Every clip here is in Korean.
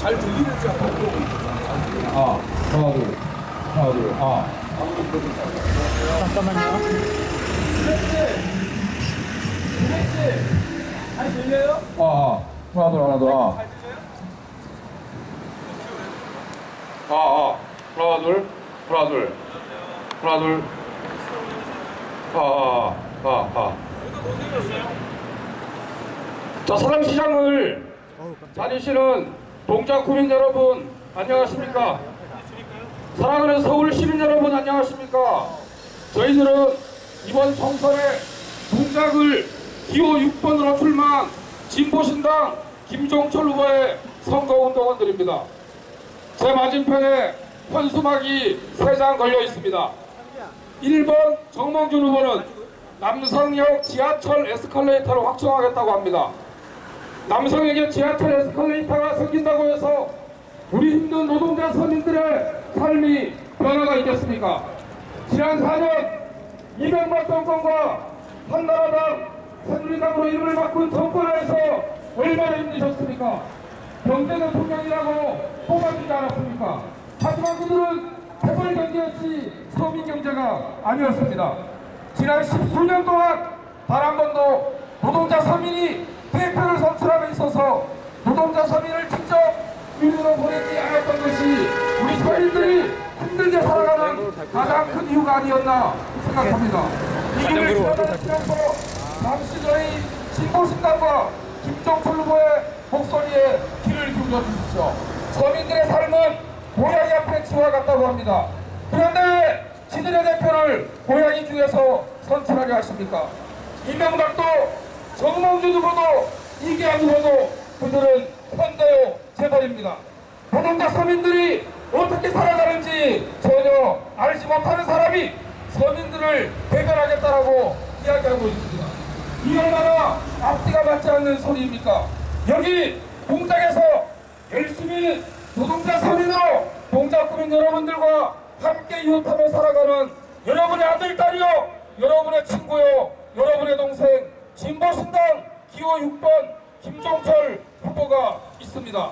잘 들리는지 한번 아, 하나, 둘, 하나, 둘, 아. 잠깐만요. 잘 들려요? 하나, 둘, 하나, 둘, 아. 잘 들려요? 하나, 둘, 하나, 둘, 하나, 둘. 자, 사랑시장을 다니시는 동작 구민 여러분, 안녕하십니까? 사랑하는 서울 시민 여러분, 안녕하십니까? 저희들은 이번 총선에 동작을 기호 6번으로 출마한 진보신당 김종철 후보의 선거운동원들입니다. 제 맞은편에 현수막이 3장 걸려 있습니다. 1번 정몽준 후보는 남성역 지하철 에스컬레이터를 확충하겠다고 합니다. 남성에게 지하철 에스컬레이터가 생긴다고 해서 우리 힘든 노동자 서민들의 삶이 변화가 있겠습니까? 지난 4년 이명박 정권과 한나라당, 새누리당으로 이름을 바꾼 정권에서 얼마나 힘드셨습니까? 경제 대통령이라고 뽑아주지 않았습니까? 하지만 그들은 재벌 경제였지 서민 경제가 아니었습니다. 지난 10수년 동안 단 한 번도 노동자 서민이 대표를 선출함에 있어서 노동자 서민을 직접 위로로 보내지 않았던 것이 우리 서민들이 힘들게 살아가는 가장 큰 이유가 아니었나 생각합니다. 이 길을 지나가시면서 잠시 저희 진보신당과 김종철 후보의 목소리에 귀를 기울여 주십시오. 서민들의 삶은 고양이 앞에 치와 같다고 합니다. 그런데 왜 지들의 대표를 고양이 중에서 선출하려 하십니까? 이명박도 정몽준 후보도 이기환 후보도 그들은 현대요 재벌입니다. 노동자 서민들이 어떻게 살아가는지 전혀 알지 못하는 사람이 서민들을 대변하겠다라고 이야기하고 있습니다. 이 얼마나 앞뒤가 맞지 않는 소리입니까? 여기 공장에서 열심히 노동자 서민으로 동작구민 여러분들과 함께 이웃하며 살아가는 여러분의 아들, 딸이요, 여러분의 친구요, 여러분의 동생 진보신당 기호 6번 김종철 후보가 있습니다.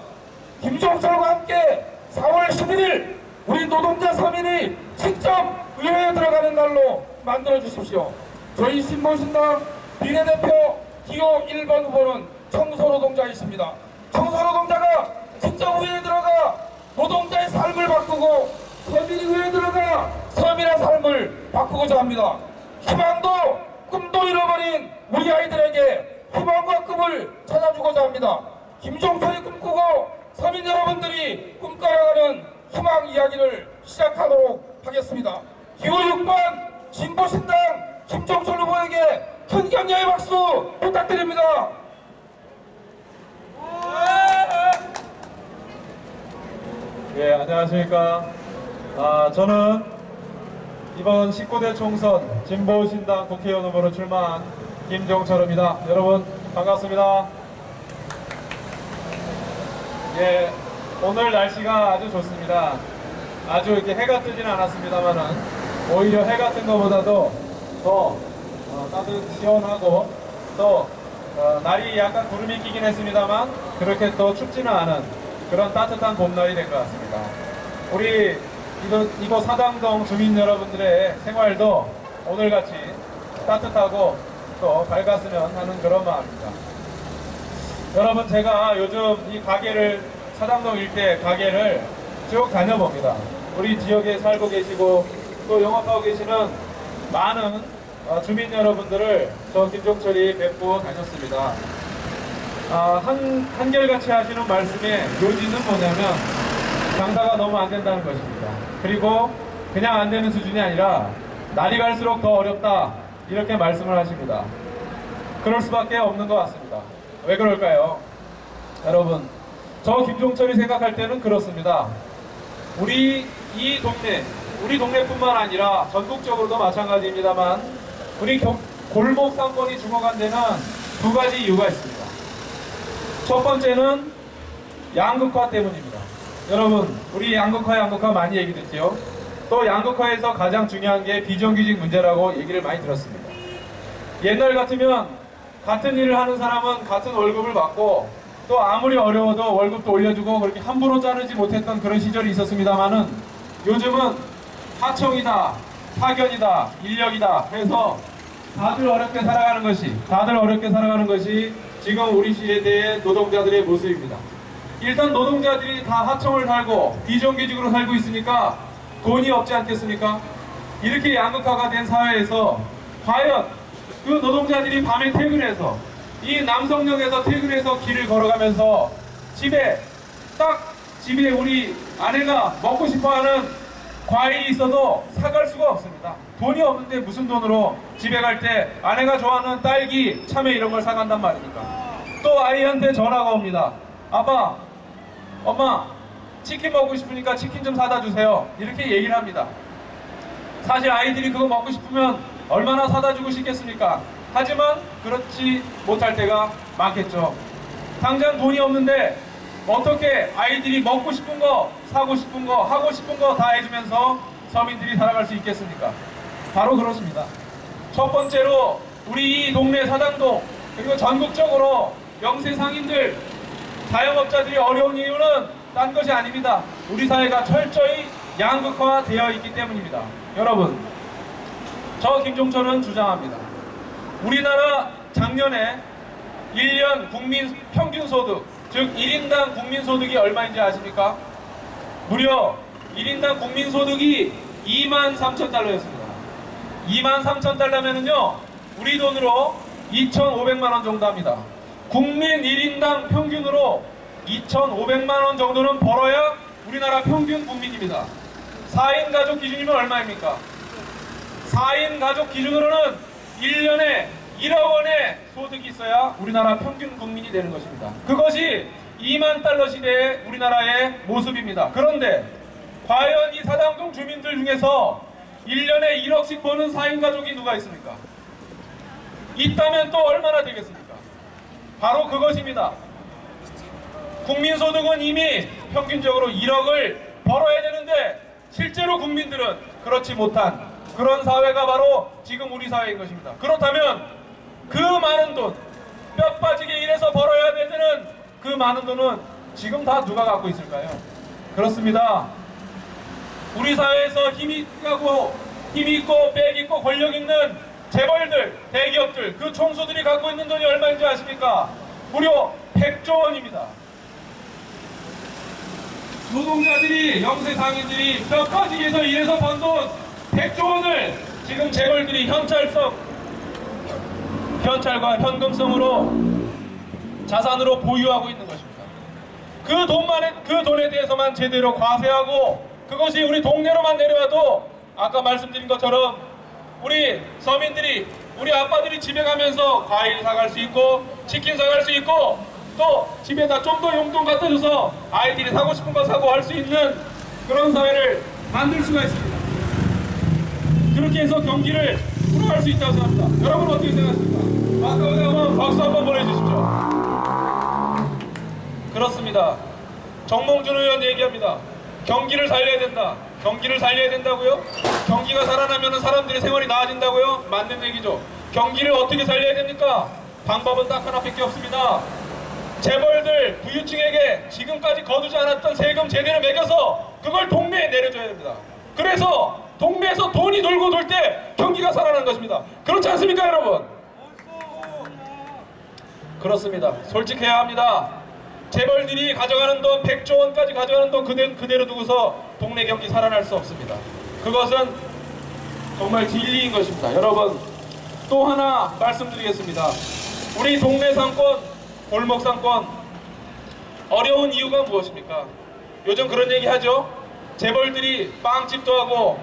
김종철과 함께 4월 11일 우리 노동자 서민이 직접 의회에 들어가는 날로 만들어 주십시오. 저희 진보신당 비례대표 기호 1번 후보는 청소노동자이십니다. 청소노동자가 직접 의회에 들어가 노동자의 삶을 바꾸고 서민이 의회에 들어가 서민의 삶을 바꾸고자 합니다. 희망도 꿈도 잃어버린 우리 아이들에게 희망과 꿈을 찾아주고자 합니다. 김종철이 꿈꾸고 서민 여러분들이 꿈꿔나가는 희망 이야기를 시작하도록 하겠습니다. 기호 6번 진보신당 김종철 후보에게 큰 격려의 박수 부탁드립니다. 예, 안녕하십니까. 저는 이번 19대 총선 진보신당 국회의원 후보로 출마한 김종철입니다. 여러분 반갑습니다. 예, 오늘 날씨가 아주 좋습니다. 아주 이렇게 해가 뜨지는 않았습니다만은 오히려 해가 뜬 것보다도 더 시원하고 또 날이 약간 구름이 끼긴 했습니다만 그렇게 또 춥지는 않은 그런 따뜻한 봄날이 된 것 같습니다. 우리 이곳 사당동 주민 여러분들의 생활도 오늘같이 따뜻하고 또 밝았으면 하는 그런 마음입니다. 여러분, 제가 요즘 이 가게를, 사당동 일대 가게를 쭉 다녀봅니다. 우리 지역에 살고 계시고 또 영업하고 계시는 많은 주민 여러분들을 김종철이 뵙고 다녔습니다. 한결같이 하시는 말씀의 요지는 뭐냐면 장사가 너무 안 된다는 것입니다. 그리고 그냥 안 되는 수준이 아니라 날이 갈수록 더 어렵다, 이렇게 말씀을 하십니다. 그럴 수밖에 없는 것 같습니다. 왜 그럴까요? 여러분, 저 김종철이 생각할 때는 그렇습니다. 우리 동네뿐만 아니라 전국적으로도 마찬가지입니다만 우리 골목 상권이 죽어간 데는 두 가지 이유가 있습니다. 첫 번째는 양극화 때문입니다. 여러분, 우리 양극화 많이 얘기 듣죠? 또 양극화에서 가장 중요한 게 비정규직 문제라고 얘기를 많이 들었습니다. 옛날 같으면 같은 일을 하는 사람은 같은 월급을 받고 또 아무리 어려워도 월급도 올려주고 그렇게 함부로 자르지 못했던 그런 시절이 있었습니다만은 요즘은 하청이다, 파견이다, 인력이다 해서 다들 어렵게 살아가는 것이 지금 우리 시대의 노동자들의 모습입니다. 일단 노동자들이 다 하청을 살고 비정규직으로 살고 있으니까 돈이 없지 않겠습니까? 이렇게 양극화가 된 사회에서 과연 그 노동자들이 밤에 퇴근해서 이 남성역에서 퇴근해서 길을 걸어가면서 집에 우리 아내가 먹고 싶어하는 과일이 있어도 사갈 수가 없습니다. 돈이 없는데 무슨 돈으로 집에 갈 때 아내가 좋아하는 딸기, 참외 이런 걸 사간단 말입니까? 또 아이한테 전화가 옵니다. 아빠, 엄마, 치킨 먹고 싶으니까 치킨 좀 사다 주세요. 이렇게 얘기를 합니다. 사실 아이들이 그거 먹고 싶으면 얼마나 사다 주고 싶겠습니까? 하지만 그렇지 못할 때가 많겠죠. 당장 돈이 없는데 어떻게 아이들이 먹고 싶은 거, 사고 싶은 거, 하고 싶은 거 다 해주면서 서민들이 살아갈 수 있겠습니까? 바로 그렇습니다. 첫 번째로 우리 이 동네 사당동 그리고 전국적으로 영세 상인들, 자영업자들이 어려운 이유는 딴 것이 아닙니다. 우리 사회가 철저히 양극화되어 있기 때문입니다. 여러분, 저 김종철은 주장합니다. 우리나라 작년에 1년 국민 평균소득, 즉 1인당 국민소득이 얼마인지 아십니까? 무려 1인당 국민소득이 23,000달러였습니다. 23,000달러면은요, 우리 돈으로 2,500만원 정도 합니다. 국민 1인당 평균으로 2,500만원 정도는 벌어야 우리나라 평균 국민입니다. 4인 가족 기준이면 얼마입니까? 4인 가족 기준으로는 1년에 1억 원의 소득이 있어야 우리나라 평균 국민이 되는 것입니다. 그것이 2만 달러 시대의 우리나라의 모습입니다. 그런데 과연 이 사당동 주민들 중에서 1년에 1억씩 버는 4인 가족이 누가 있습니까? 있다면 또 얼마나 되겠습니까? 바로 그것입니다. 국민소득은 이미 평균적으로 1억을 벌어야 되는데 실제로 국민들은 그렇지 못한 그런 사회가 바로 지금 우리 사회인 것입니다. 그렇다면 그 많은 돈, 뼈 빠지게 일해서 벌어야 되는 그 많은 돈은 지금 다 누가 갖고 있을까요? 그렇습니다. 우리 사회에서 힘이 있고 빽 있고 권력 있는 재벌들, 대기업들, 그 총수들이 갖고 있는 돈이 얼마인지 아십니까? 무려 100조 원입니다. 노동자들이, 영세 상인들이 뼈 빠지게 해서 일해서 번 돈 100조 원을 지금 재벌들이 현찰과 현금성으로 자산으로 보유하고 있는 것입니다. 그 돈에 대해서만 제대로 과세하고 그것이 우리 동네로만 내려와도 아까 말씀드린 것처럼 우리 서민들이, 우리 아빠들이 집에 가면서 과일 사갈 수 있고 치킨 사갈 수 있고 또 집에다 좀 더 용돈 갖다 줘서 아이들이 사고 싶은 거 사고 할 수 있는 그런 사회를 만들 수가 있습니다. 그렇게 해서 경기를 풀어갈 수 있다고 생각합니다. 여러분 어떻게 생각하십니까? 아까보다 한번 박수 한번 보내주십시오. 그렇습니다. 정몽준 의원 얘기합니다. 경기를 살려야 된다. 경기를 살려야 된다고요? 경기가 살아나면 사람들의 생활이 나아진다고요? 맞는 얘기죠. 경기를 어떻게 살려야 됩니까? 방법은 딱 하나밖에 없습니다. 재벌들, 부유층에게 지금까지 거두지 않았던 세금 제대로 매겨서 그걸 동네에 내려줘야 됩니다. 그래서 동네에서 돈이 돌고 돌 때 경기가 살아나는 것입니다. 그렇지 않습니까, 여러분? 그렇습니다. 솔직해야 합니다. 재벌들이 가져가는 돈 100조 원까지 가져가는 돈 그대로 두고서 동네 경기 살아날 수 없습니다. 그것은 정말 진리인 것입니다. 여러분, 또 하나 말씀드리겠습니다. 우리 동네 상권, 골목 상권 어려운 이유가 무엇입니까? 요즘 그런 얘기 하죠. 재벌들이 빵집도 하고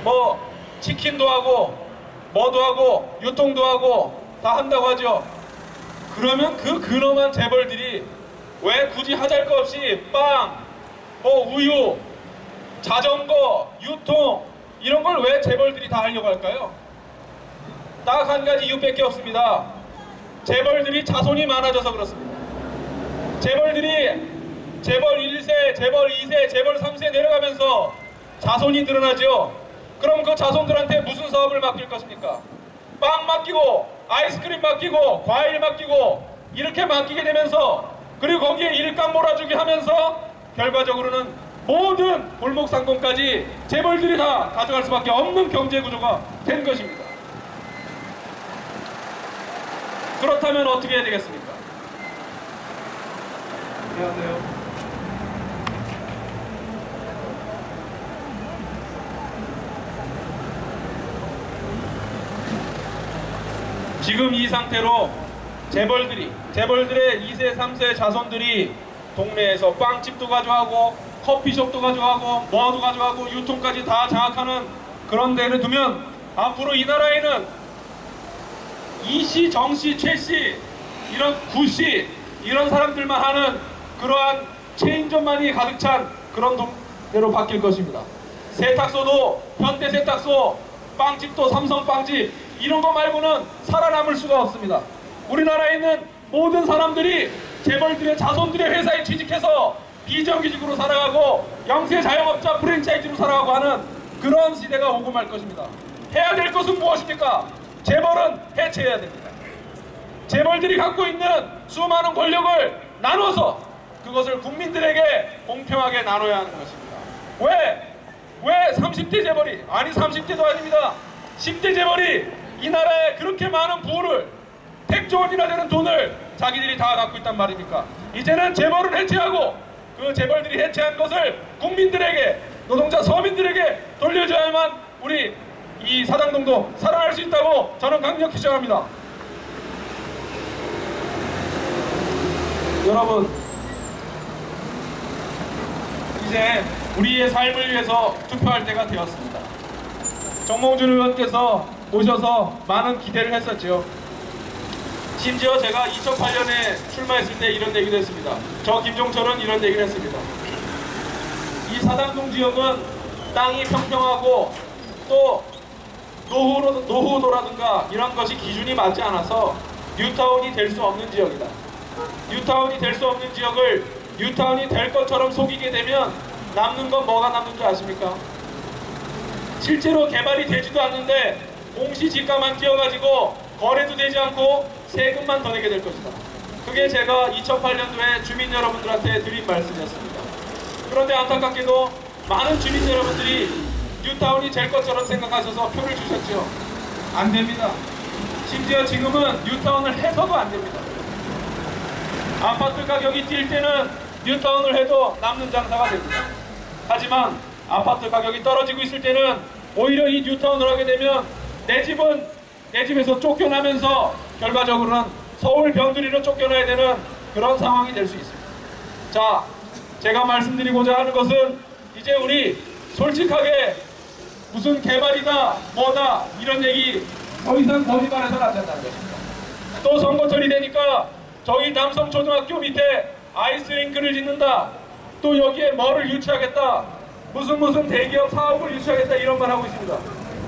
뭐 치킨도 하고 뭐도 하고 유통도 하고 다 한다고 하죠. 그러면 그 근엄한 재벌들이 왜 굳이 하잘 것 없이 빵, 뭐 우유, 자전거, 유통 이런 걸 왜 재벌들이 다 하려고 할까요? 딱 한 가지 이유밖에 없습니다. 재벌들이 자손이 많아져서 그렇습니다. 재벌들이 재벌 1세, 재벌 2세, 재벌 3세 내려가면서 자손이 늘어나죠. 그럼 그 자손들한테 무슨 사업을 맡길 것입니까? 빵 맡기고 아이스크림 맡기고 과일 맡기고 이렇게 맡기게 되면서 그리고 거기에 일감 몰아주기 하면서 결과적으로는 모든 골목 상권까지 재벌들이 다 가져갈 수밖에 없는 경제 구조가 된 것입니다. 그렇다면 어떻게 해야 되겠습니까? 안녕하세요. 지금 이 상태로 재벌들의 2세, 3세 자손들이 동네에서 빵집도 가져가고 커피숍도 가져가고 뭐도 가져가고 유통까지 다 장악하는 그런 데를 두면 앞으로 이 나라에는 이씨, 정씨, 최씨, 이런 구씨 이런 사람들만 하는 그러한 체인점만이 가득 찬 그런 동네로 바뀔 것입니다. 세탁소도 현대세탁소, 빵집도 삼성빵집 이런 거 말고는 살아남을 수가 없습니다. 우리나라에 있는 모든 사람들이 재벌들의 자손들의 회사에 취직해서 비정규직으로 살아가고 영세 자영업자 프랜차이즈로 살아가고 하는 그런 시대가 오고 말 것입니다. 해야 될 것은 무엇입니까? 재벌은 해체해야 됩니다. 재벌들이 갖고 있는 수많은 권력을 나눠서 그것을 국민들에게 공평하게 나눠야 하는 것입니다. 왜 30대 재벌이, 아니 30대도 아닙니다. 10대 재벌이 이 나라에 그렇게 많은 부를 100조 원이나 되는 돈을 자기들이 다 갖고 있단 말입니까? 이제는 재벌은 해체하고 그 재벌들이 해체한 것을 국민들에게, 노동자 서민들에게 돌려줘야만 우리 이 사당동도 살아날 수 있다고 저는 강력히 주장합니다. 여러분, 이제 우리의 삶을 위해서 투표할 때가 되었습니다. 정몽준 의원께서 오셔서 많은 기대를 했었죠. 심지어 제가 2008년에 출마했을 때 이런 얘기도 했습니다. 저 김종철은 이런 얘기를 했습니다. 이 사당동 지역은 땅이 평평하고 또 노후도라든가 이런 것이 기준이 맞지 않아서 뉴타운이 될 수 없는 지역이다. 뉴타운이 될 수 없는 지역을 뉴타운이 될 것처럼 속이게 되면 남는 건 뭐가 남는 줄 아십니까? 실제로 개발이 되지도 않는데 공시지가만 띄어가지고 거래도 되지 않고 세금만 더 내게 될 것이다. 그게 제가 2008년도에 주민 여러분들한테 드린 말씀이었습니다. 그런데 안타깝게도 많은 주민 여러분들이 뉴타운이 될 것처럼 생각하셔서 표를 주셨죠. 안 됩니다. 심지어 지금은 뉴타운을 해서도 안 됩니다. 아파트 가격이 뛸 때는 뉴타운을 해도 남는 장사가 됩니다. 하지만 아파트 가격이 떨어지고 있을 때는 오히려 이 뉴타운을 하게 되면 내 집에서 쫓겨나면서 결과적으로는 서울 변두리로 쫓겨나야 되는 그런 상황이 될 수 있습니다. 자, 제가 말씀드리고자 하는 것은 이제 우리 솔직하게 무슨 개발이다 뭐다 이런 얘기 더 이상 거짓말해서는 안 된다는 것입니다. 또 선거철이 되니까 저희 남성초등학교 밑에 아이스링크를 짓는다, 또 여기에 뭐를 유치하겠다, 무슨 대기업 사업을 유치하겠다 이런 말 하고 있습니다.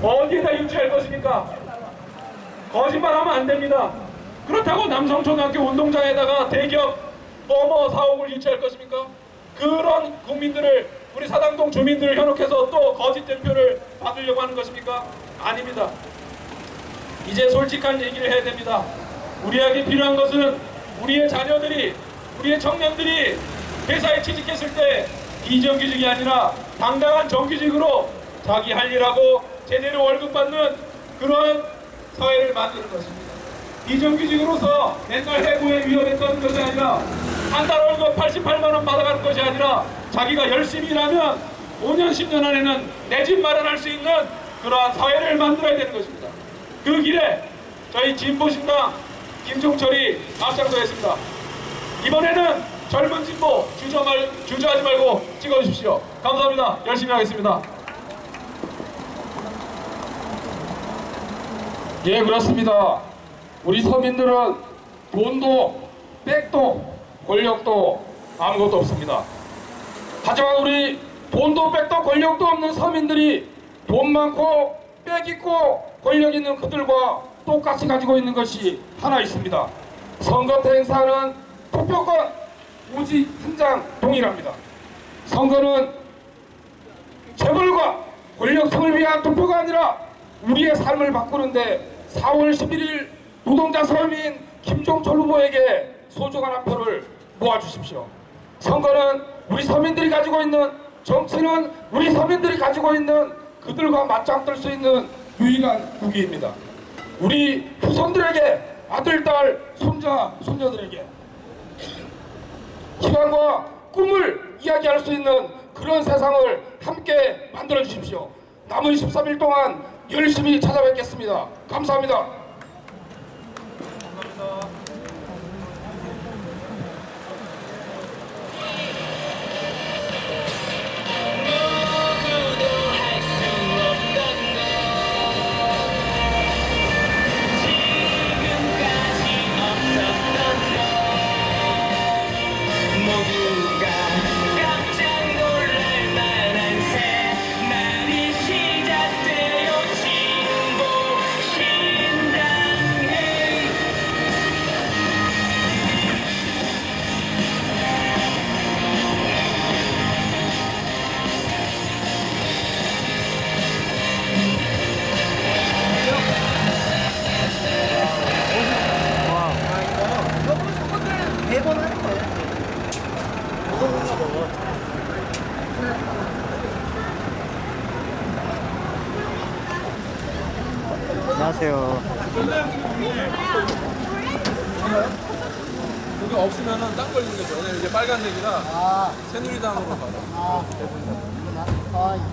어디에다 유치할 것입니까? 거짓말하면 안 됩니다. 그렇다고 남성초등학교 운동장에다가 대기업 뭐뭐 사업을 유치할 것입니까? 그런 국민들을, 우리 사당동 주민들을 현혹해서 또 거짓된 표를 받으려고 하는 것입니까? 아닙니다. 이제 솔직한 얘기를 해야 됩니다. 우리에게 필요한 것은 우리의 자녀들이, 우리의 청년들이 회사에 취직했을 때 비정규직이 아니라 당당한 정규직으로 자기 할 일하고 제대로 월급 받는 그런 사회를 만드는 것입니다. 비정규직으로서 맨날 해고에 위험했던 것이 아니라 한 달 월급 88만 원 받아가는 것이 아니라 자기가 열심히 일하면 5년 10년 안에는 내 집 마련할 수 있는 그러한 사회를 만들어야 되는 것입니다. 그 길에 저희 진보신당 김종철이 앞장서겠습니다. 이번에는 젊은 진보 주저하지 말고 찍어주십시오. 감사합니다. 열심히 하겠습니다. 예, 그렇습니다. 우리 서민들은 돈도 백도 권력도 아무것도 없습니다. 하지만 우리 돈도 백도 권력도 없는 서민들이 돈 많고 백 있고 권력 있는 그들과 똑같이 가지고 있는 것이 하나 있습니다. 선거 때 행사하는 투표권 오직 한 장 동일합니다. 선거는 재벌과 권력층을 위한 투표가 아니라 우리의 삶을 바꾸는데 4월 11일 노동자 서민 김종철 후보에게 소중한 한 표를 모아주십시오. 선거는 우리 서민들이 가지고 있는, 정치는 우리 서민들이 가지고 있는, 그들과 맞짱 뜰 수 있는 유일한 무기입니다. 우리 후손들에게, 아들, 딸, 손자, 손녀들에게 희망과 꿈을 이야기할 수 있는 그런 세상을 함께 만들어 주십시오. 남은 13일 동안 열심히 찾아뵙겠습니다. 감사합니다. 모두가 깜짝 놀랄 만한 새날이 시작되어 진보신당회 매번 하는 거예요. 안녕하세요. 그게 없으면은 딱 걸리는 거죠. 왜냐면 이제 빨간색이라 새누리당으로 가요.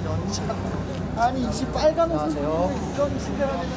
이런 참. 아니 이 빨간 옷을 입고 이런 시대라는